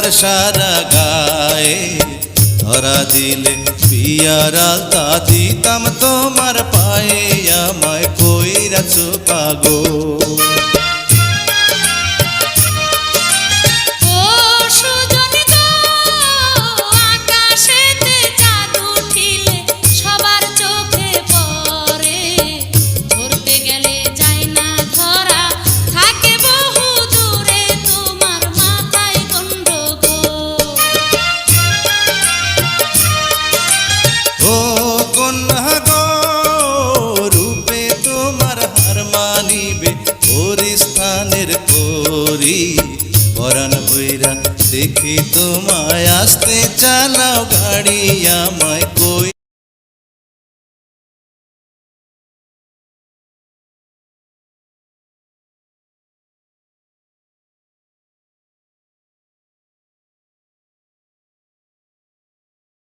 তোমার সারা গায়ে ধরা দিলে বিয়ার আলতা দিতাম তোমার পায়ে আমায় কইরাছো পাগল। পরাণ বইরা দেখি তোমায় আসতে চালাও গাড়ি আমায় কই